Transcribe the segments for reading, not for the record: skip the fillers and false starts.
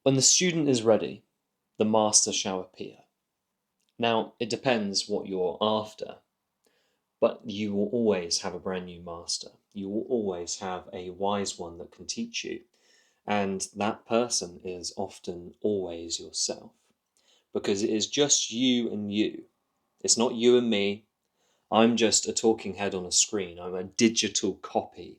When the student is ready, the master shall appear. Now, it depends what you're after, but you will always have a brand new master. You will always have a wise one that can teach you. And that person is often always yourself, because it is just you and you. It's not you and me. I'm just a talking head on a screen. I'm a digital copy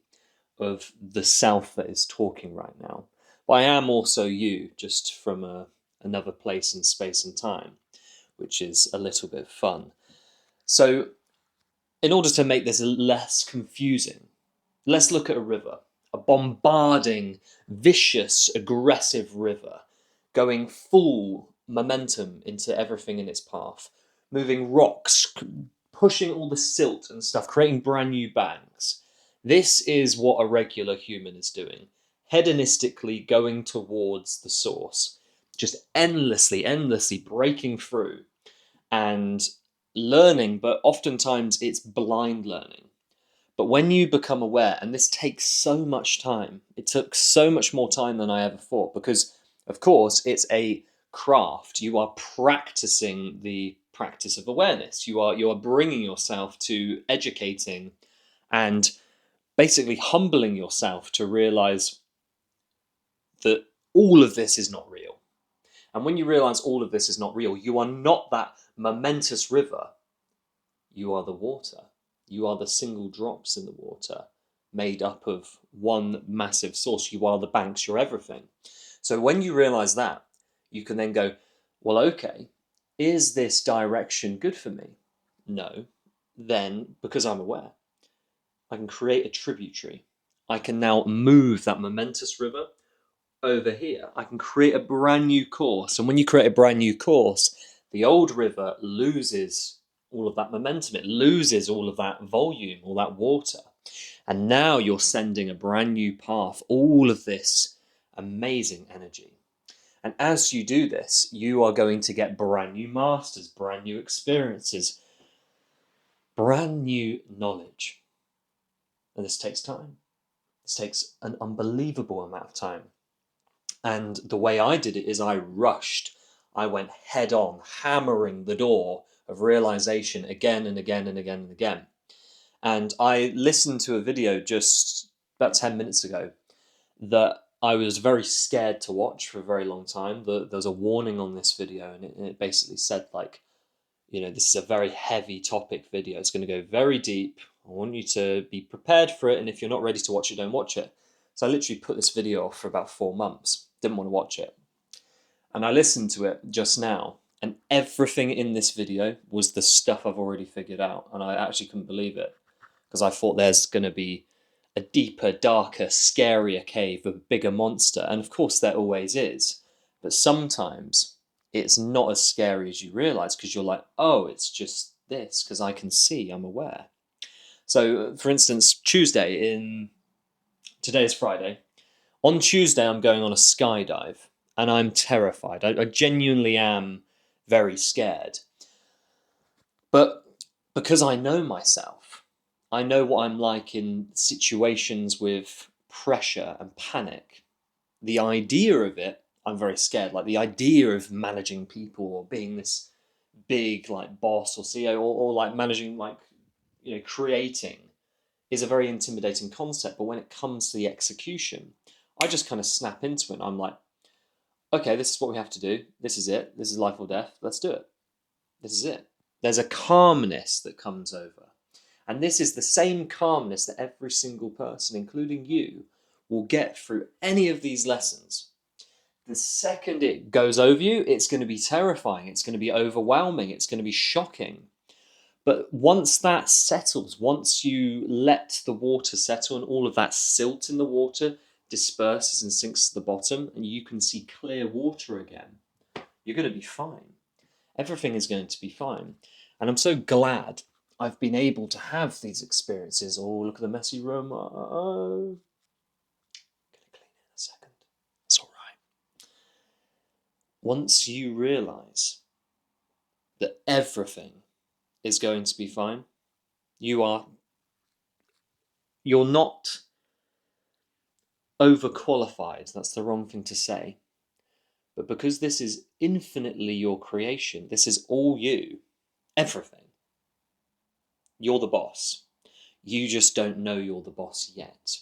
of the self that is talking right now. But I am also you, just from another place in space and time, which is a little bit fun. So, in order to make this less confusing, let's look at a river, a bombarding, vicious, aggressive river, going full momentum into everything in its path, moving rocks, pushing all the silt and stuff, creating brand new banks. This is what a regular human is doing, hedonistically going towards the source, just endlessly, endlessly breaking through and learning, but oftentimes it's blind learning. But when you become aware, and this takes so much time, it took so much more time than I ever thought, because of course it's a craft. You are practicing the practice of awareness. You are bringing yourself to educating and basically humbling yourself to realize that all of this is not real. And when you realize all of this is not real, you are not that momentous river. You are the water. You are the single drops in the water made up of one massive source. You are the banks, you're everything. So when you realize that, you can then go, well, okay, is this direction good for me? No. Then, because I'm aware, I can create a tributary. I can now move that momentous river over here. I can create a brand new course. And when you create a brand new course, the old river loses all of that momentum. It loses all of that volume, all that water. And now you're sending a brand new path, all of this amazing energy. And as you do this, you are going to get brand new masters, brand new experiences, brand new knowledge. And this takes time. This takes an unbelievable amount of time. And the way I did it is I rushed. I went head on, hammering the door of realization again and again and again and again. And I listened to a video just about 10 minutes ago that I was very scared to watch for a very long time. There's a warning on this video, and it basically said, like, this is a very heavy topic video. It's going to go very deep. I want you to be prepared for it. And if you're not ready to watch it, don't watch it. So I literally put this video off for about 4 months. Didn't want to watch it. And I listened to it just now. And everything in this video was the stuff I've already figured out. And I actually couldn't believe it. Because I thought there's going to be a deeper, darker, scarier cave, a bigger monster. And of course there always is. But sometimes it's not as scary as you realize, because you're like, oh, it's just this, because I can see, I'm aware. So, for instance, today is Friday. On Tuesday, I'm going on a skydive, and I'm terrified. I genuinely am very scared. But because I know myself, I know what I'm like in situations with pressure and panic. The idea of it, I'm very scared. Like the idea of managing people or being this big like boss or CEO, or like managing, like, creating, is a very intimidating concept. But when it comes to the execution, I just kind of snap into it. I'm like, okay, this is what we have to do. This is it. This is life or death. Let's do it. This is it. There's a calmness that comes over. And this is the same calmness that every single person, including you, will get through any of these lessons. The second it goes over you, it's going to be terrifying. It's going to be overwhelming. It's going to be shocking. But once that settles, once you let the water settle and all of that silt in the water disperses and sinks to the bottom, and you can see clear water again, you're going to be fine. Everything is going to be fine. And I'm so glad I've been able to have these experiences. Oh, look at the messy room. Oh, gonna clean it in a second. It's all right. Once you realize that everything is going to be fine, you're not overqualified. That's the wrong thing to say. But because this is infinitely your creation, this is all you, everything, you're the boss. You just don't know you're the boss yet.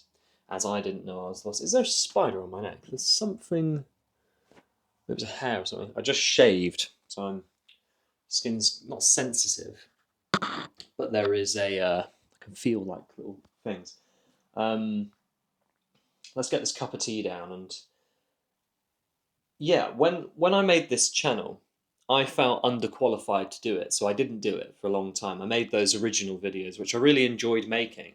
As I didn't know I was the boss. Is there a spider on my neck? There's something. There was a hair or something. I just shaved, so I'm skin's not sensitive, but there is a. I can feel like little things. Let's get this cup of tea down, and yeah, when I made this channel, I felt underqualified to do it, so I didn't do it for a long time. I made those original videos, which I really enjoyed making,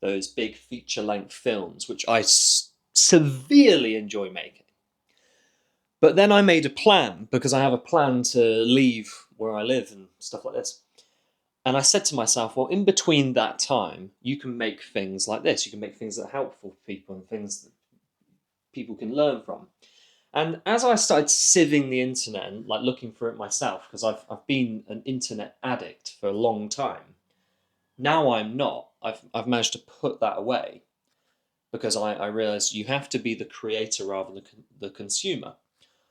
those big feature-length films, which I severely enjoy making. But then I made a plan, because I have a plan to leave where I live and stuff like this. And I said to myself, well, in between that time, you can make things like this. You can make things that are helpful for people and things that people can learn from. And as I started sieving the internet and like looking for it myself, because I've been an internet addict for a long time, now I'm not. I've managed to put that away because I realised you have to be the creator rather than the consumer.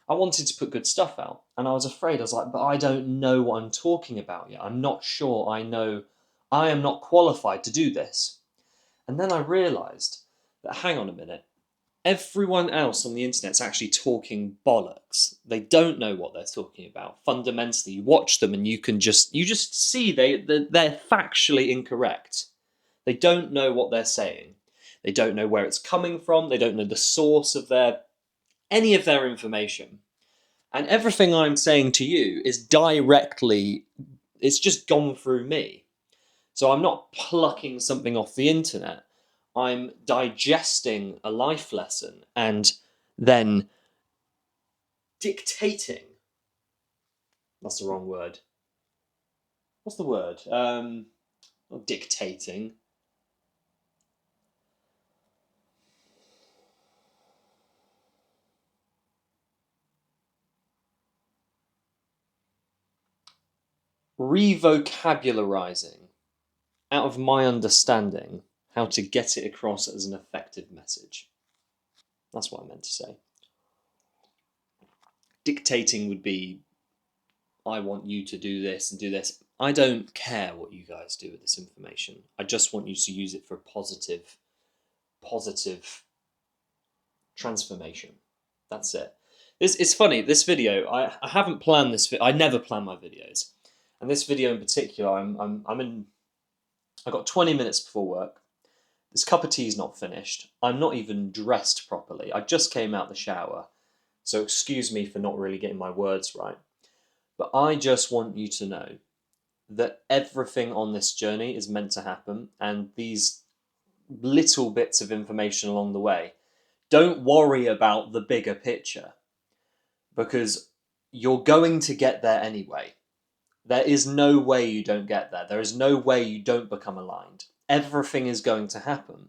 I wanted to put good stuff out, and I was afraid. I was like, but I don't know what I'm talking about yet. I'm not sure I know. I am not qualified to do this. And then I realised that, hang on a minute, everyone else on the internet's actually talking bollocks. They don't know what they're talking about. Fundamentally, you watch them and you just see they're factually incorrect. They don't know what they're saying. They don't know where it's coming from. They don't know the source of any of their information. And everything I'm saying to you is directly, it's just gone through me. So I'm not plucking something off the internet. I'm digesting a life lesson and then dictating. That's the wrong word. What's the word? Not dictating. Revocabularizing out of my understanding how to get it across as an effective message. That's what I meant to say. Dictating would be, I want you to do this and do this. I don't care what you guys do with this information. I just want you to use it for positive transformation. That's it. It's funny. This video, I haven't planned this. I never plan my videos, and this video in particular, I'm in. I got 20 minutes before work. This cup of tea is not finished. I'm not even dressed properly. I just came out the shower, so excuse me for not really getting my words right. But I just want you to know that everything on this journey is meant to happen, and these little bits of information along the way, don't worry about the bigger picture, because you're going to get there anyway. There is no way you don't get there. There is no way you don't become aligned. Everything is going to happen.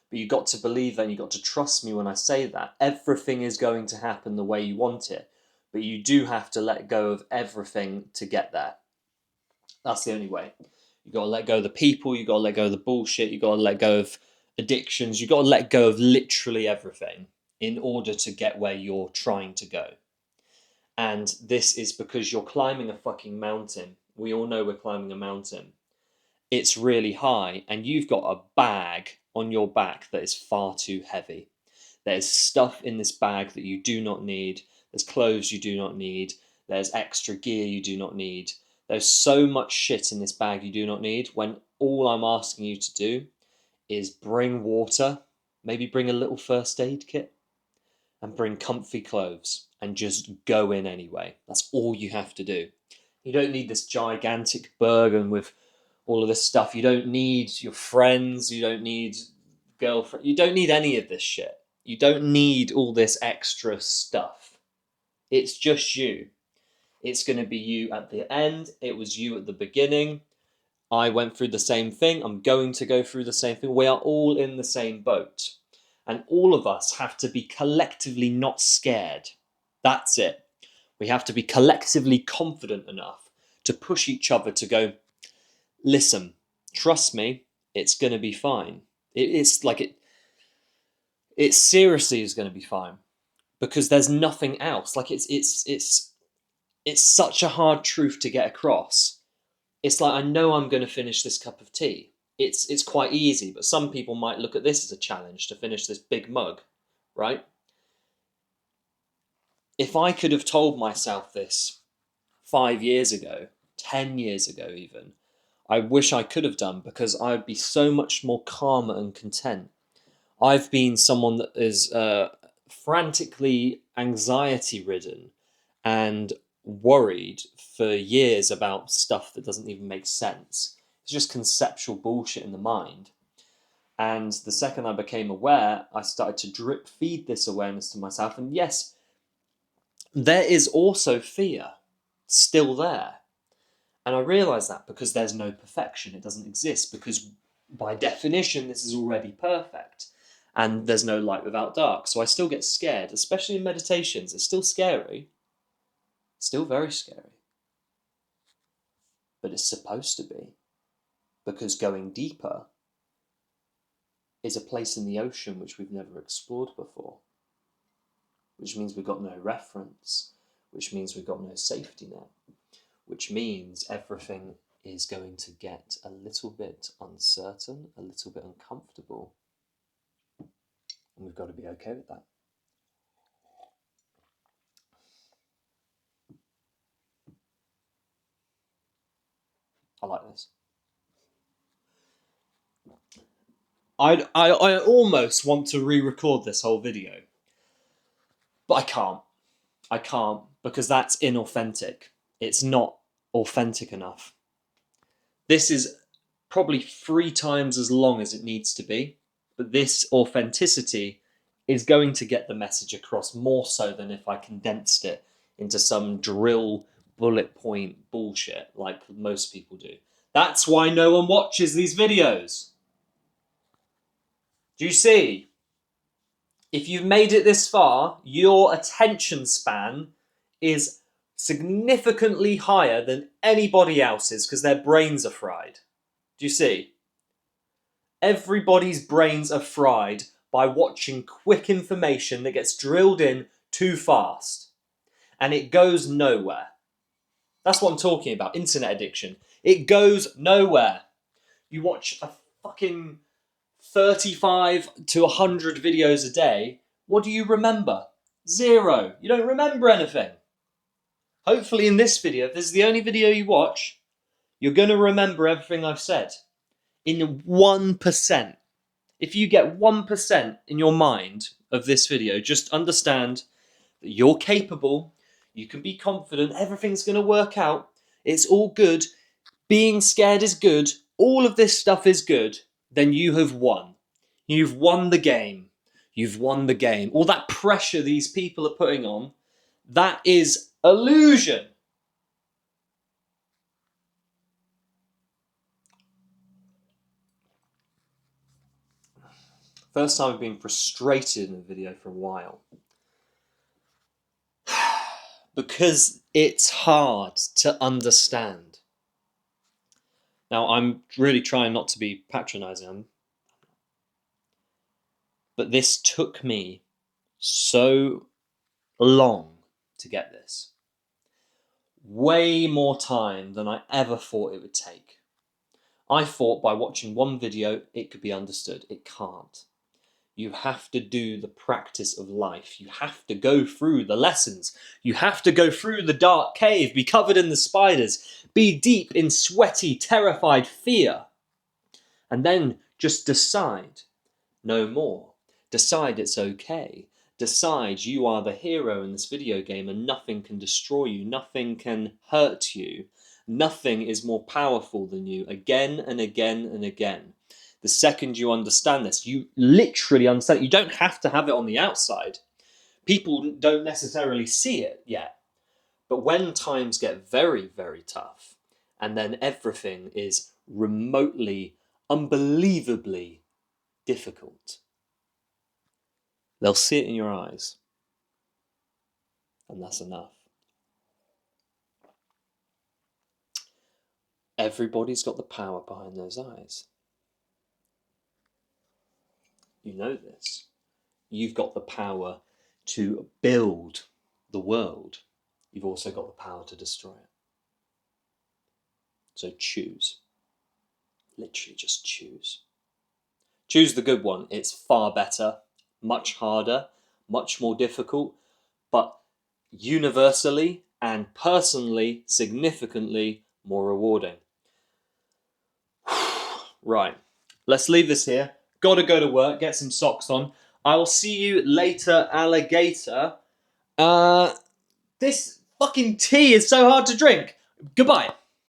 But you've got to believe that, and you've got to trust me when I say that. Everything is going to happen the way you want it. But you do have to let go of everything to get there. That's the only way. You've got to let go of the people, you've got to let go of the bullshit, you've got to let go of addictions, you've got to let go of literally everything in order to get where you're trying to go. And this is because you're climbing a fucking mountain. We all know we're climbing a mountain. It's really high, and you've got a bag on your back that is far too heavy. There's stuff in this bag that you do not need. There's clothes you do not need. There's extra gear you do not need. There's so much shit in this bag you do not need, when all I'm asking you to do is bring water, maybe bring a little first aid kit, and bring comfy clothes, and just go in anyway. That's all you have to do. You don't need this gigantic burden with all of this stuff. You don't need your friends. You don't need girlfriend. You don't need any of this shit. You don't need all this extra stuff. It's just you. It's going to be you at the end. It was you at the beginning. I went through the same thing. I'm going to go through the same thing. We are all in the same boat. And all of us have to be collectively not scared. That's it. We have to be collectively confident enough to push each other to go, listen, trust me, it's going to be fine. It seriously is going to be fine. because there's nothing else. Like it's such a hard truth to get across. It's like, I know I'm going to finish this cup of tea. It's quite easy, but some people might look at this as a challenge to finish this big mug, right? If I could have told myself this 5 years ago, 10 years ago even, I wish I could have done, because I would be so much more calmer and content. I've been someone that is frantically anxiety ridden and worried for years about stuff that doesn't even make sense. It's just conceptual bullshit in the mind. And the second I became aware, I started to drip feed this awareness to myself. And yes, there is also fear still there. And I realize that because there's no perfection. It doesn't exist, because by definition, this is already perfect. And there's no light without dark. So I still get scared, especially in meditations. It's still scary. Still very scary. But it's supposed to be. Because going deeper is a place in the ocean which we've never explored before. Which means we've got no reference. Which means we've got no safety net. Which means everything is going to get a little bit uncertain, a little bit uncomfortable. And we've got to be okay with that. I like this. I almost want to re-record this whole video. But I can't. I can't, because that's inauthentic. It's not authentic enough. This is probably 3 times as long as it needs to be. But this authenticity is going to get the message across more so than if I condensed it into some drill bullet point bullshit like most people do. That's why no one watches these videos. Do you see? If you've made it this far, your attention span is significantly higher than anybody else's, because their brains are fried. Do you see? Everybody's brains are fried by watching quick information that gets drilled in too fast. And it goes nowhere. That's what I'm talking about, internet addiction. It goes nowhere. You watch a fucking 35 to 100 videos a day. What do you remember? 0. You don't remember anything. Hopefully in this video, if this is the only video you watch, you're going to remember everything I've said. In 1%. If you get 1% in your mind of this video, just understand that you're capable, you can be confident, everything's going to work out, it's all good, being scared is good, all of this stuff is good, then you have won. You've won the game. You've won the game. All that pressure these people are putting on, that is illusion. First time I've been frustrated in a video for a while. Because it's hard to understand. Now, I'm really trying not to be patronizing, but this took me so long to get this. Way more time than I ever thought it would take. I thought by watching one video it could be understood. It can't. You have to do the practice of life. You have to go through the lessons. You have to go through the dark cave, be covered in the spiders, be deep in sweaty, terrified fear. And then just decide no more. Decide it's okay. Decide you are the hero in this video game and nothing can destroy you. Nothing can hurt you. Nothing is more powerful than you, again and again and again. The second you understand this, you literally understand it. You don't have to have it on the outside. People don't necessarily see it yet. But when times get very, very tough, and then everything is remotely, unbelievably difficult, they'll see it in your eyes. And that's enough. Everybody's got the power behind those eyes. You know this. You've got the power to build the world, you've also got the power to destroy it. So choose. Literally just choose. Choose the good one. It's far better, much harder, much more difficult, but universally and personally, significantly more rewarding. Right, let's leave this here. Gotta go to work, get some socks on. I will see you later, alligator. This fucking tea is so hard to drink. Goodbye.